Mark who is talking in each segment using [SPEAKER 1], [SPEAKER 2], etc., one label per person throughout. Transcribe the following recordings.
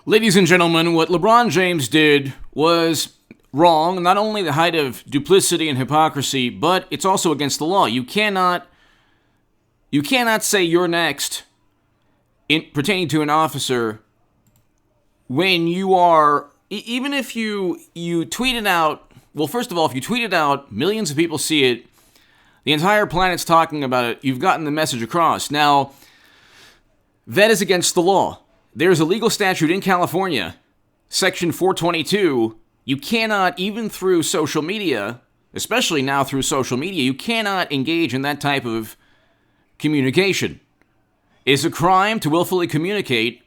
[SPEAKER 1] Ladies and gentlemen, what LeBron James did was wrong, not only the height of duplicity and hypocrisy, but it's also against the law. You cannot say you're next pertaining to an officer when you are, even if you tweet it out. Well, first of all, if you tweet it out, millions of people see it, the entire planet's talking about it, you've gotten the message across. Now, that is against the law. There's a legal statute in California, Section 422. You cannot, even through social media, especially now through social media, you cannot engage in that type of communication. It's a crime to willfully communicate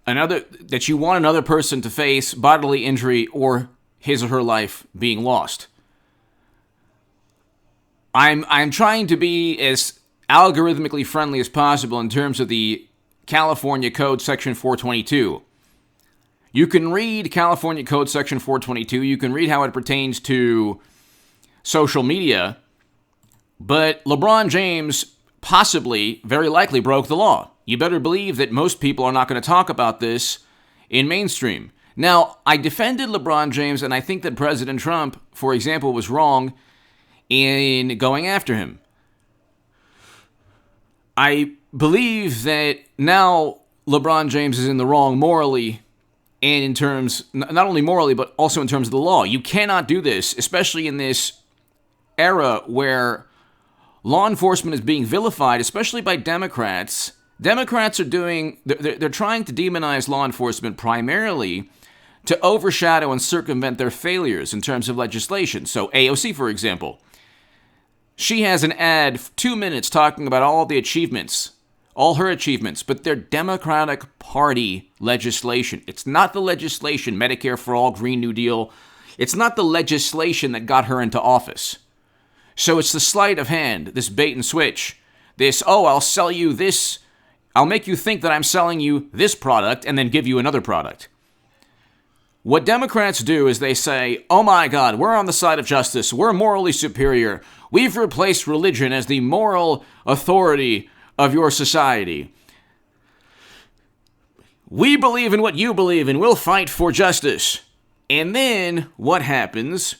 [SPEAKER 1] that you want another person to face bodily injury or his or her life being lost. I'm trying to be as algorithmically friendly as possible in terms of the California Code Section 422. You can read California Code Section 422. You can read how it pertains to social media. But LeBron James possibly, very likely, broke the law. You better believe that most people are not going to talk about this in mainstream. Now, I defended LeBron James, and I think that President Trump, for example, was wrong in going after him. I believe that now LeBron James is in the wrong morally, and in terms, not only morally, but also in terms of the law. You cannot do this, especially in this era where law enforcement is being vilified, especially by Democrats. Democrats are they're trying to demonize law enforcement primarily to overshadow and circumvent their failures in terms of legislation. So AOC, for example, she has an ad, 2 minutes, talking about all the achievements, all her achievements, but they're Democratic Party legislation. It's not the legislation, Medicare for All, Green New Deal. It's not the legislation that got her into office. So it's the sleight of hand, this bait and switch, this, I'll sell you this, I'll make you think that I'm selling you this product and then give you another product. What Democrats do is they say, oh my God, we're on the side of justice, we're morally superior, we've replaced religion as the moral authority of your society. We believe in what you believe in, we'll fight for justice. And then what happens?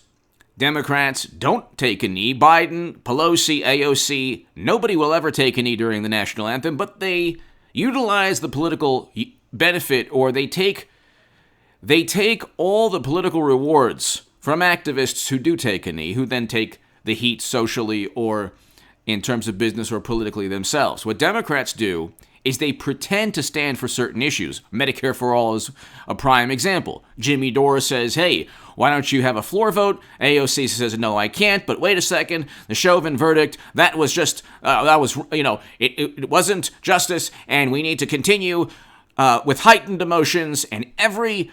[SPEAKER 1] Democrats don't take a knee. Biden, Pelosi, AOC, nobody will ever take a knee during the national anthem, but they utilize the political benefit, or they take all the political rewards from activists who do take a knee, who then take the heat socially or in terms of business or politically themselves. What Democrats do is they pretend to stand for certain issues. Medicare for All is a prime example. Jimmy Dore says, hey, why don't you have a floor vote? AOC says, no, I can't, but wait a second, the Chauvin verdict, it wasn't justice, and we need to continue with heightened emotions, and every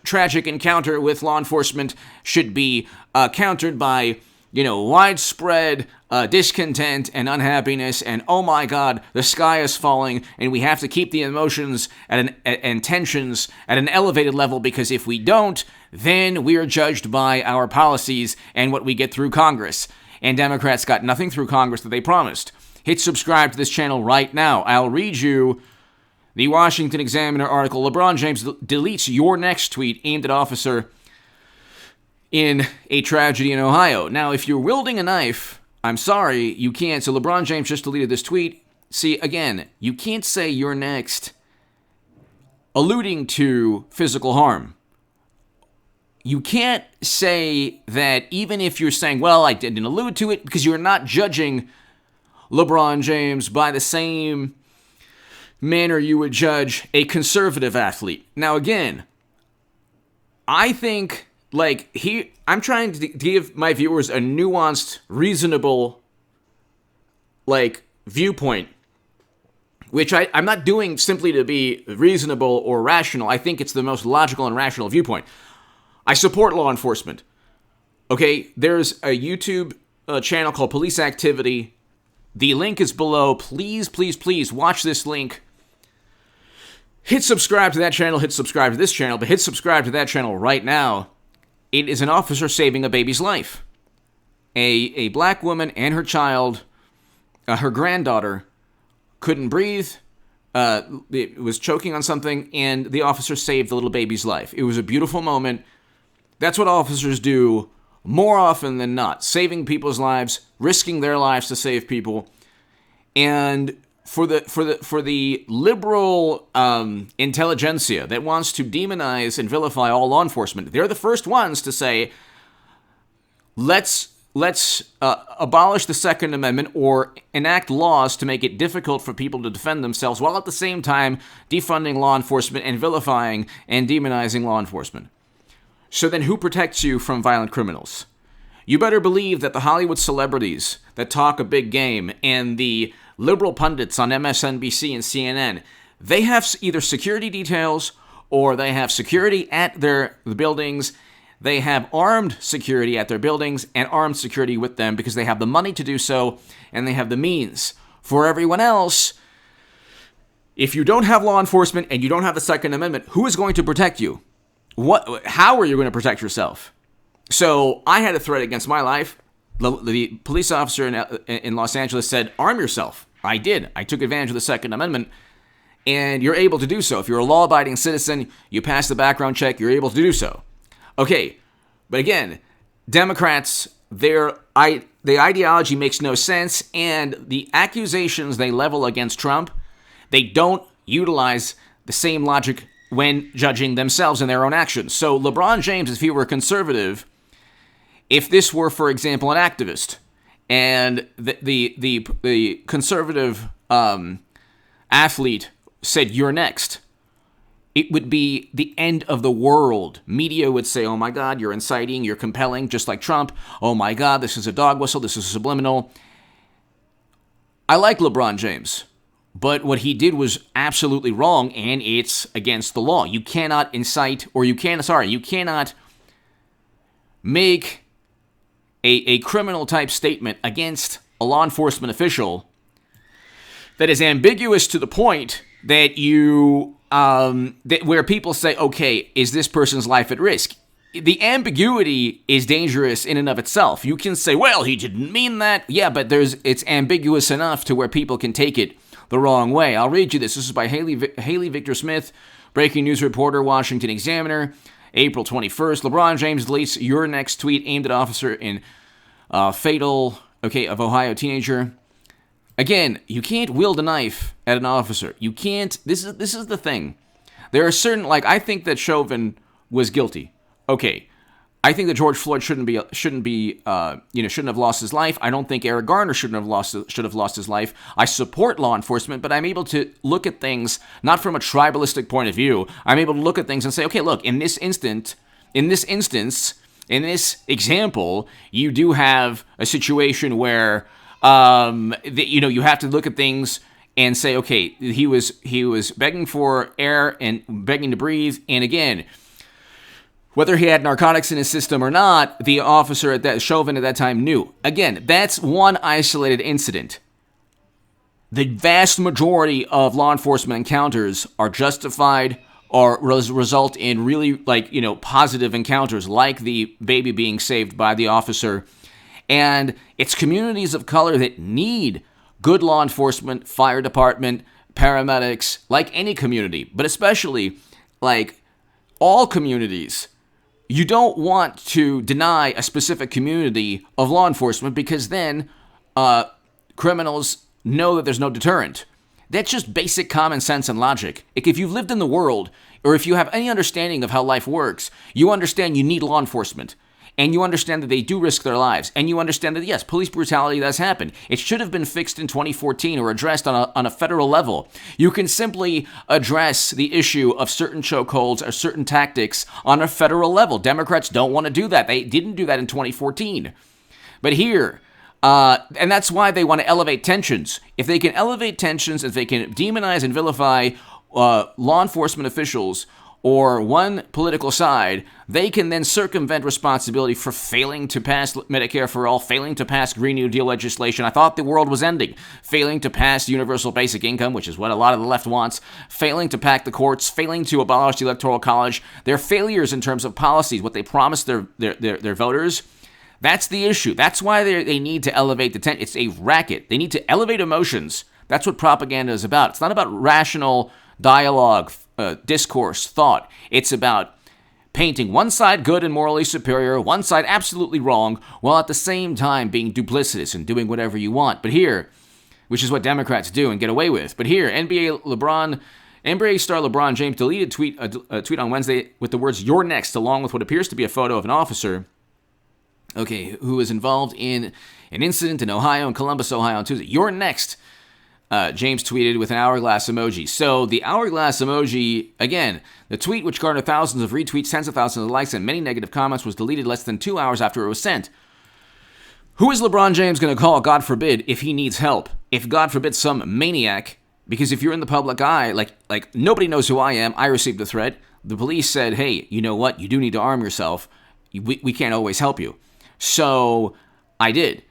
[SPEAKER 1] tragic encounter with law enforcement should be countered by widespread discontent and unhappiness, and oh my God, the sky is falling, and we have to keep the emotions and tensions at an elevated level, because if we don't, then we are judged by our policies and what we get through Congress. And Democrats got nothing through Congress that they promised. Hit subscribe to this channel right now. I'll read you the Washington Examiner article. LeBron James deletes your next tweet aimed at officer in a tragedy in Ohio. Now, if you're wielding a knife, I'm sorry, you can't. So LeBron James just deleted this tweet. See, again, you can't say you're next alluding to physical harm. You can't say that even if you're saying, well, I didn't allude to it, because you're not judging LeBron James by the same manner you would judge a conservative athlete. Now, again, I think I'm trying to give my viewers a nuanced, reasonable, viewpoint, which I'm not doing simply to be reasonable or rational. I think it's the most logical and rational viewpoint. I support law enforcement. Okay, there's a YouTube channel called Police Activity. The link is below. Please, please, please watch this link. Hit subscribe to that channel. Hit subscribe to this channel, but hit subscribe to that channel right now. It is an officer saving a baby's life. A black woman and her child, her granddaughter, couldn't breathe, was choking on something, and the officer saved the little baby's life. It was a beautiful moment. That's what officers do more often than not, saving people's lives, risking their lives to save people. And for the liberal intelligentsia that wants to demonize and vilify all law enforcement, they're the first ones to say, let's abolish the Second Amendment or enact laws to make it difficult for people to defend themselves, while at the same time defunding law enforcement and vilifying and demonizing law enforcement. So then who protects you from violent criminals? You better believe that the Hollywood celebrities that talk a big game and the liberal pundits on MSNBC and CNN, they have either security details or they have security at the buildings. They have armed security at their buildings and armed security with them because they have the money to do so and they have the means. For everyone else, if you don't have law enforcement and you don't have the Second Amendment, who is going to protect you? How are you going to protect yourself? So I had a threat against my life. The police officer in Los Angeles said, arm yourself. I did. I took advantage of the Second Amendment, and you're able to do so. If you're a law-abiding citizen, you pass the background check, you're able to do so. Okay, but again, Democrats, the ideology makes no sense, and the accusations they level against Trump, they don't utilize the same logic when judging themselves and their own actions. So LeBron James, if he were a conservative, if this were, for example, an activist, and the conservative athlete said, you're next, it would be the end of the world. Media would say, oh my God, you're inciting, you're compelling, just like Trump. Oh my God, this is a dog whistle, this is subliminal. I like LeBron James, but what he did was absolutely wrong, and it's against the law. You cannot incite, or you cannot make a criminal type statement against a law enforcement official that is ambiguous to the point that where people say, okay, is this person's life at risk? The ambiguity is dangerous in and of itself. You can say, well, he didn't mean that. Yeah, but it's ambiguous enough to where people can take it the wrong way. I'll read you this. This is by Haley Victor Smith, breaking news reporter, Washington Examiner, April 21st. LeBron James deletes your next tweet aimed at officer in fatal, of Ohio teenager. Again, you can't wield a knife at an officer. You can't. This is the thing. There are certain, I think that Chauvin was guilty. Okay, I think that George Floyd shouldn't have lost his life. I don't think Eric Garner should have lost his life. I support law enforcement, but I'm able to look at things not from a tribalistic point of view. I'm able to look at things and say, okay, look, in this example, you do have a situation where you have to look at things and say, okay, he was begging for air and begging to breathe, and again, whether he had narcotics in his system or not, the officer Chauvin at that time knew. Again, that's one isolated incident. The vast majority of law enforcement encounters are justified or result in really positive encounters, like the baby being saved by the officer. And it's communities of color that need good law enforcement, fire department, paramedics, like any community, but especially like all communities. You don't want to deny a specific community of law enforcement because then criminals know that there's no deterrent. That's just basic common sense and logic. If you've lived in the world, or if you have any understanding of how life works, you understand you need law enforcement. And you understand that they do risk their lives. And you understand that, yes, police brutality does happen. It should have been fixed in 2014 or addressed on a federal level. You can simply address the issue of certain chokeholds or certain tactics on a federal level. Democrats don't want to do that. They didn't do that in 2014. But here, and that's why they want to elevate tensions. If they can elevate tensions, if they can demonize and vilify law enforcement officials or one political side, they can then circumvent responsibility for failing to pass Medicare for all, failing to pass Green New Deal legislation. I thought the world was ending. Failing to pass universal basic income, which is what a lot of the left wants. Failing to pack the courts. Failing to abolish the Electoral College. They're failures in terms of policies, what they promised their voters. That's the issue. That's why they need to elevate the tension. It's a racket. They need to elevate emotions. That's what propaganda is about. It's not about rational dialogue, discourse, thought. It's about painting one side good and morally superior, one side absolutely wrong, while at the same time being duplicitous and doing whatever you want. But here, which is what Democrats do and get away with. But here, NBA star LeBron James deleted a tweet on Wednesday with the words, "You're next," along with what appears to be a photo of an officer, who was involved in an incident in Columbus, Ohio on Tuesday. "You're next," James tweeted with an hourglass emoji. So the hourglass emoji, again, the tweet, which garnered thousands of retweets, tens of thousands of likes, and many negative comments, was deleted less than 2 hours after it was sent. Who is LeBron James going to call, God forbid, if he needs help? If, God forbid, some maniac, because if you're in the public eye, like nobody knows who I am, I received a threat. The police said, hey, you know what? You do need to arm yourself. We can't always help you. So I did.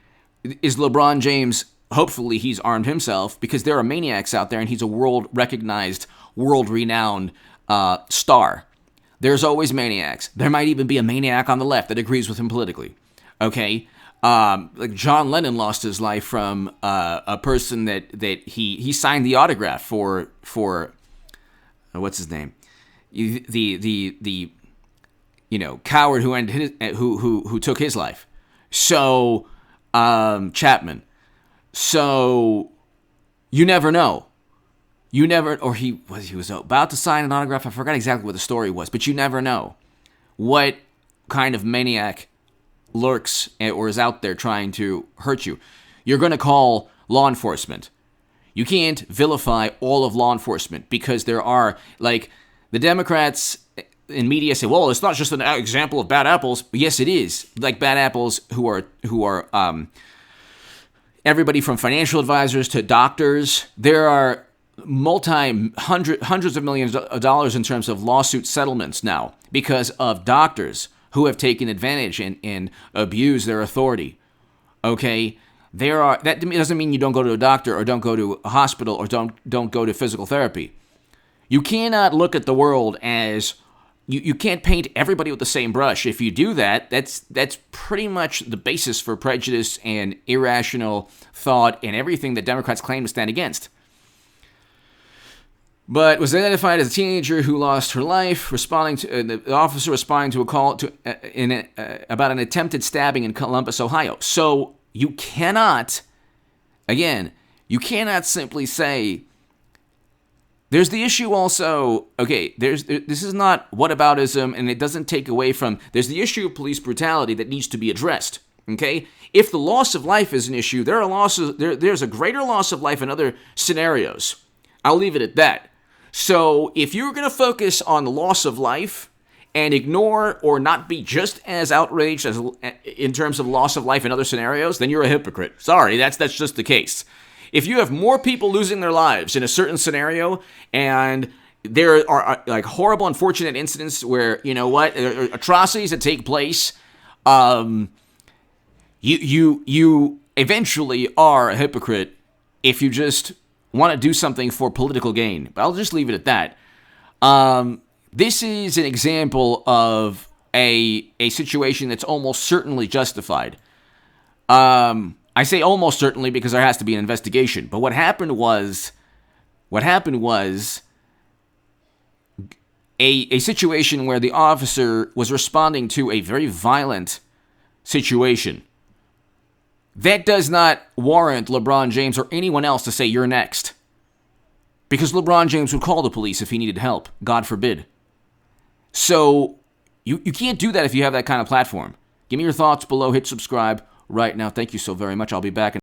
[SPEAKER 1] Is LeBron James, hopefully he's armed himself, because there are maniacs out there and he's a world-recognized, world-renowned star. There's always maniacs. There might even be a maniac on the left that agrees with him politically. Okay? Like John Lennon lost his life from a person that he signed the autograph for what's his name, the coward who took his life. So Chapman. So you never know. He was about to sign an autograph. I forgot exactly what the story was, but you never know what kind of maniac lurks or is out there trying to hurt you. You're going to call law enforcement. You can't vilify all of law enforcement because there are, like, the Democrats in media say, well, it's not just an example of bad apples. Yes, it is. Like bad apples who are everybody from financial advisors to doctors. There are hundreds of millions of dollars in terms of lawsuit settlements now because of doctors who have taken advantage and abused their authority. Okay? That doesn't mean you don't go to a doctor or don't go to a hospital or don't go to physical therapy. You cannot look at the world as you can't paint everybody with the same brush. If you do that, that's pretty much the basis for prejudice and irrational thought and everything that Democrats claim to stand against. But was identified as a teenager who lost her life, the officer responding to a call about an attempted stabbing in Columbus, Ohio. So you cannot simply say. There's the issue also. Okay, this is not whataboutism, and it doesn't take away from. There's the issue of police brutality that needs to be addressed. Okay, if the loss of life is an issue, there's a greater loss of life in other scenarios. I'll leave it at that. So if you're going to focus on the loss of life and ignore or not be just as outraged as in terms of loss of life in other scenarios, then you're a hypocrite. Sorry, that's just the case. If you have more people losing their lives in a certain scenario and there are like horrible, unfortunate incidents where, atrocities that take place, you eventually are a hypocrite if you just want to do something for political gain. But I'll just leave it at that. This is an example of a situation that's almost certainly justified. I say almost certainly because there has to be an investigation. But what happened was a situation where the officer was responding to a very violent situation. That does not warrant LeBron James or anyone else to say, you're next. Because LeBron James would call the police if he needed help. God forbid. So, you can't do that if you have that kind of platform. Give me your thoughts below. Hit subscribe right now. Thank you so very much. I'll be back.